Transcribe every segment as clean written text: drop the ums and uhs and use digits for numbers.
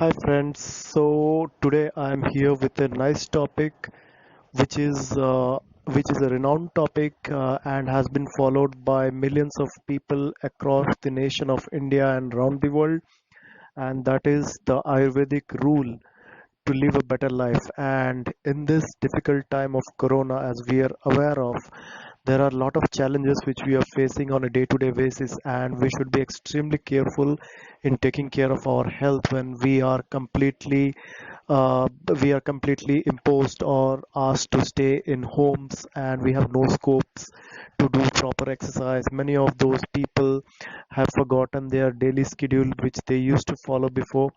Hi friends, so today I am here with a nice topic which is uh, which is a renowned topic and has been followed by millions of people across the nation of India and around the world, and that is the Ayurvedic rule to live a better life. And in this difficult time of Corona, as we are aware of, there are a lot of challenges which we are facing on a day-to-day basis, and we should be extremely careful in taking care of our health when uh, we are completely imposed or asked to stay in homes and we have no scopes to do proper exercise. Many of those people have forgotten their daily schedule which they used to follow before,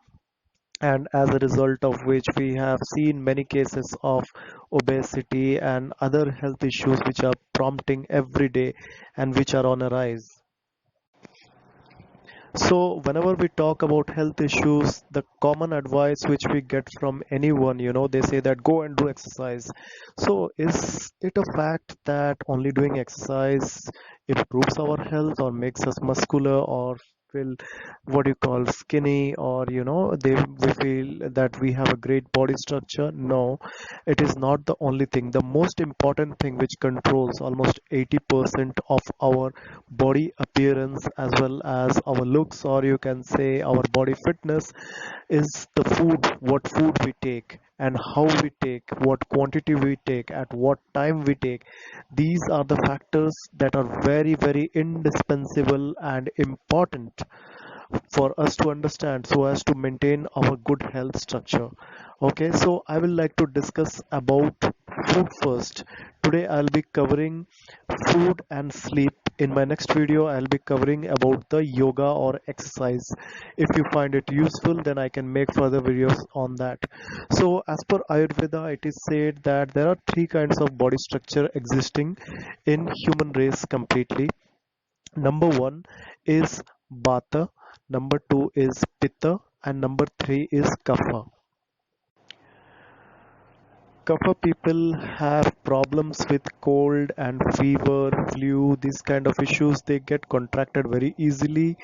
and as a result of which we have seen many cases of obesity and other health issues which are prompting every day and which are on a rise. So whenever we talk about health issues, the common advice which we get from anyone, they say that go and do exercise. So is it a fact that only doing exercise improves our health or makes us muscular or feel what you call skinny, or we feel that we have a great body structure? No, it is not the only thing. The most important thing which controls almost 80% of our body appearance as well as our looks, or you can say our body fitness, is the food. What food we take and how we take, what quantity we take, at what time we take. These are the factors that are very, very indispensable and important for us to understand so as to maintain our good health structure. Okay, so I will like to discuss about food first. Today I'll be covering food and sleep. In my next video I'll be covering about the yoga or exercise. If you find it useful, then I can make further videos on that. So as per Ayurveda, it is said that there are three kinds of body structure existing in human race completely. Number one is Vata, number two is Pitta, and number three is Kapha. Kapha people have problems with cold and fever, flu, these kind of issues. They get contracted very easily,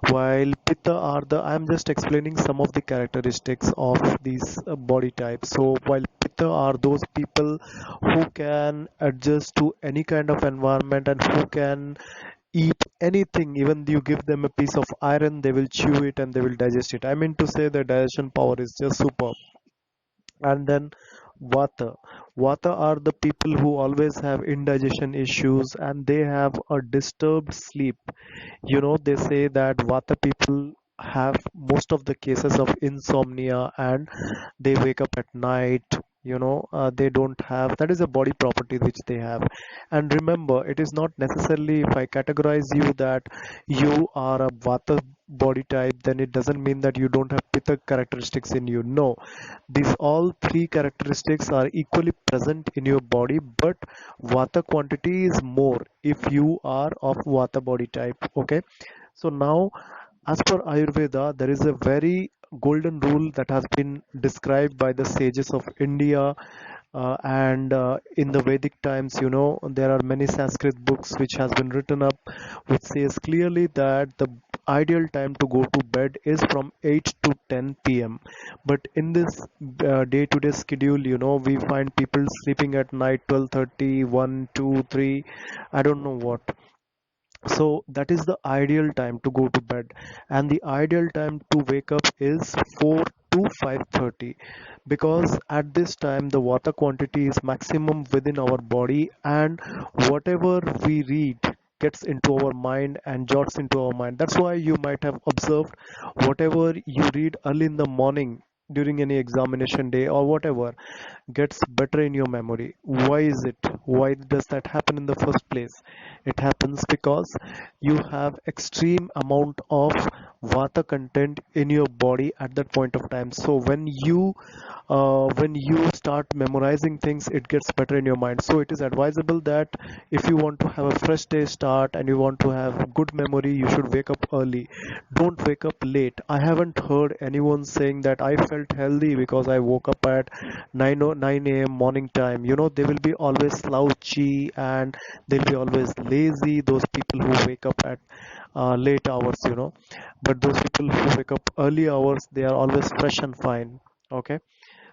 while Pitta are the, I'm just explaining some of the characteristics of these body types. So while Pitta are those people who can adjust to any kind of environment and who can eat anything. Even you give them a piece of iron, they will chew it and they will digest it. I mean to say the digestion power is just superb. And then vata. Vata are the people who always have indigestion issues and they have a disturbed sleep. They say that vata people have most of the cases of insomnia and they wake up at night. They don't have, that is a body property which they have. And remember, it is not necessarily if I categorize you that you are a vata body type, then it doesn't mean that you don't have pitta characteristics in you. No, these all three characteristics are equally present in your body, but vata quantity is more if you are of vata body type. Okay, so now as per Ayurveda, there is a very golden rule that has been described by the sages of India, and in the Vedic times, there are many Sanskrit books which has been written up, which says clearly that the ideal time to go to bed is from 8 to 10 p.m. But in this day-to-day schedule, we find people sleeping at night 12:30, 1, 2, 3, I don't know what. So that is the ideal time to go to bed, and the ideal time to wake up is 4 to 5:30, because at this time the water quantity is maximum within our body, and whatever we read gets into our mind and jots into our mind. That's why you might have observed whatever you read early in the morning during any examination day or whatever gets better in your memory. Why is it? Why does that happen in the first place? It happens because you have extreme amount of vata content in your body at that point of time. So when you start memorizing things, it gets better in your mind. So it is advisable that if you want to have a fresh day start and you want to have good memory, you should wake up early. Don't wake up late. I haven't heard anyone saying that I felt healthy because I woke up at 9 a.m. morning time. They will be always slouchy and they'll be always lazy, those people who wake up at late hours, but those people who wake up early hours, they are always fresh and fine. Okay,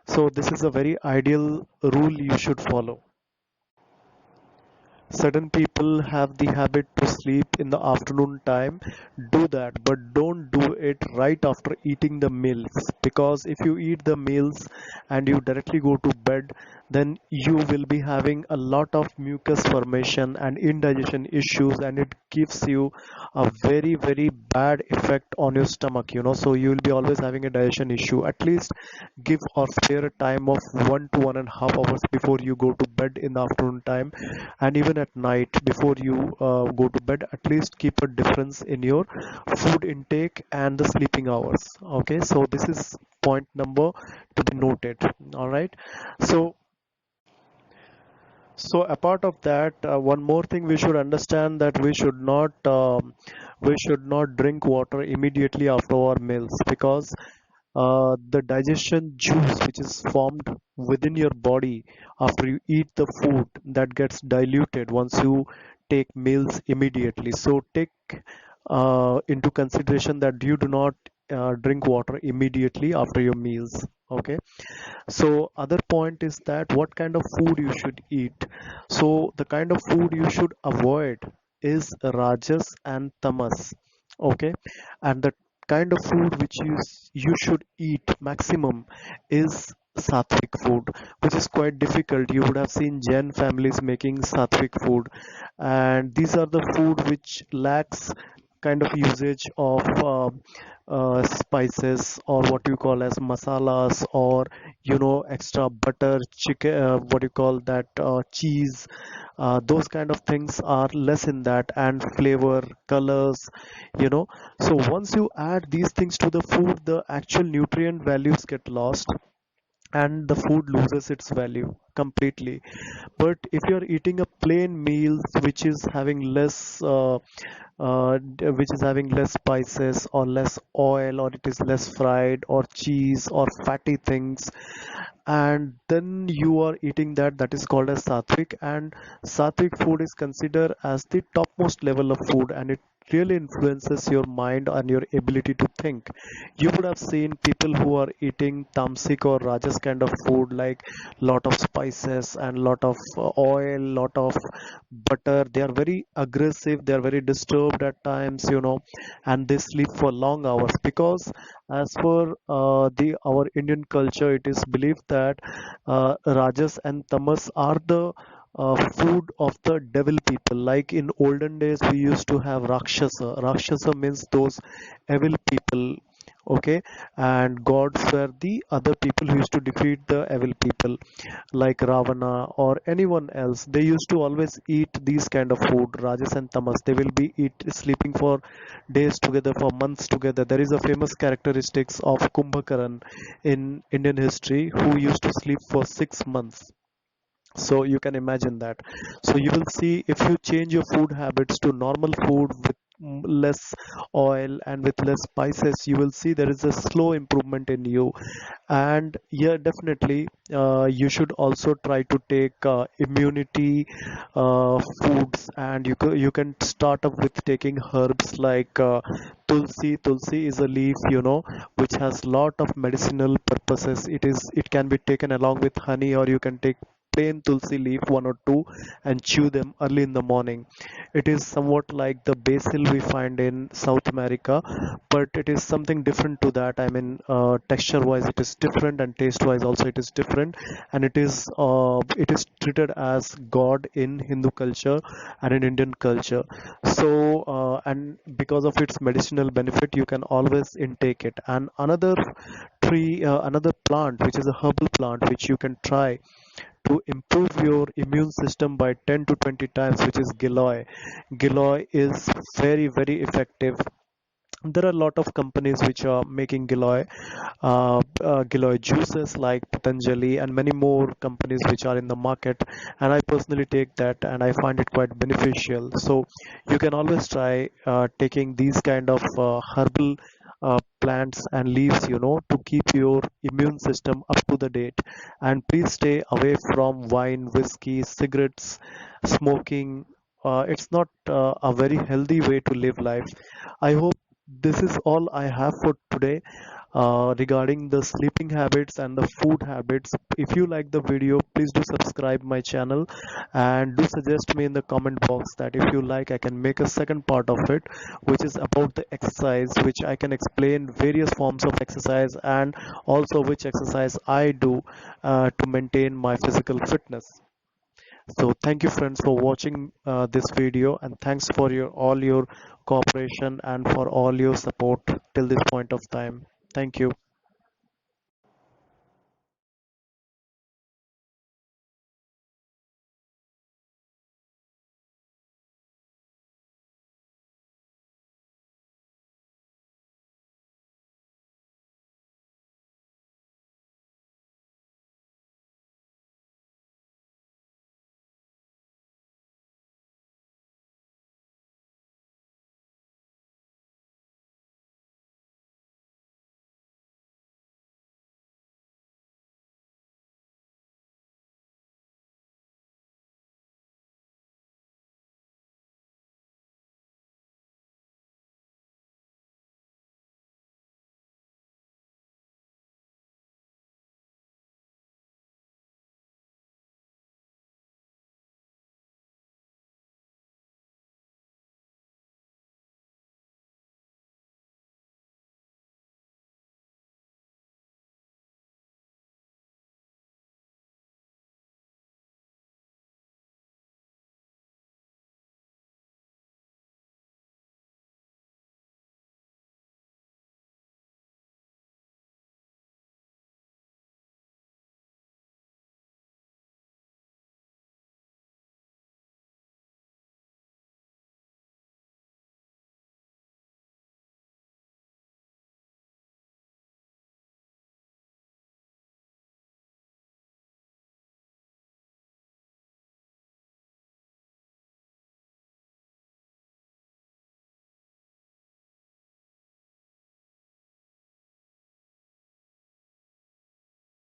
so this is a very ideal rule you should follow. Certain people have the habit to sleep in the afternoon time. Do that, but don't do it right after eating the meals, because if you eat the meals and you directly go to bed, then you will be having a lot of mucus formation and indigestion issues, and it gives you a very very bad effect on your stomach, so you will be always having a digestion issue. At least give or spare a time of 1 to 1.5 hours before you go to bed in the afternoon time, and even at night before you go to bed. At least keep a difference in your food intake and the sleeping hours. Okay, so this is point number to be noted. All right, so apart of that, one more thing we should understand, that we should not drink water immediately after our meals, because the digestion juice which is formed within your body after you eat the food, that gets diluted once you take meals immediately. So take into consideration that you do not drink water immediately after your meals. Okay, so other point is that what kind of food you should eat. So the kind of food you should avoid is rajas and tamas. Okay, and the kind of food which you should eat maximum is sattvic food, which is quite difficult. You would have seen Jain families making sattvic food, and these are the food which lacks kind of usage of spices, or what you call as masalas, or extra butter, chicken, what you call that, cheese. Those kind of things are less in that, and flavor, colors, you know so once you add these things to the food, the actual nutrient values get lost, and the food loses its value completely. But if you're eating a plain meal which is having less spices or less oil, or it is less fried, or cheese or fatty things, and then you are eating that, that is called as sattvic. And sattvic food is considered as the topmost level of food, and it really influences your mind and your ability to think. You would have seen people who are eating tamasic or rajas kind of food, like lot of spices and lot of oil, lot of butter. They are very aggressive, they are very disturbed at times, and they sleep for long hours, because as for the our Indian culture, it is believed that rajas and tamas are the food of the devil people. Like in olden days, we used to have rakshasa. Rakshasa means those evil people. Okay, and gods were the other people who used to defeat the evil people, like Ravana or anyone else. They used to always eat these kind of food, Rajas and Tamas. They will be sleeping for days together, for months together. There is a famous characteristics of Kumbhakaran in Indian history, who used to sleep for 6 months. So you can imagine that. So you will see, if you change your food habits to normal food with less oil and with less spices, you will see there is a slow improvement in you. And yeah, definitely, you should also try to take immunity foods, and you can start up with taking herbs like tulsi is a leaf, which has lot of medicinal purposes. It can be taken along with honey, or you can take plain tulsi leaf, one or two, and chew them early in the morning. It is somewhat like the basil we find in South America, but it is something different to that. I mean, texture wise it is different, and taste wise also it is different, and it is treated as god in Hindu culture and in Indian culture. So and because of its medicinal benefit, you can always intake it. And another tree, another plant which is a herbal plant which you can try to improve your immune system by 10 to 20 times, which is giloy. Giloy is very very effective. There are a lot of companies which are making giloy juices, like Patanjali, and many more companies which are in the market. And I personally take that, and I find it quite beneficial. So you can always try taking these kind of herbal plants and leaves, to keep your immune system up to the date. And please stay away from wine, whiskey, cigarettes, smoking, it's not a very healthy way to live life. I hope this is all I have for today regarding the sleeping habits and the food habits. If you like the video, please do subscribe my channel and do suggest me in the comment box that if you like, I can make a second part of it, which is about the exercise, which I can explain various forms of exercise and also which exercise I do to maintain my physical fitness. So thank you friends for watching this video, and thanks for your all your cooperation and for all your support till this point of time. Thank you.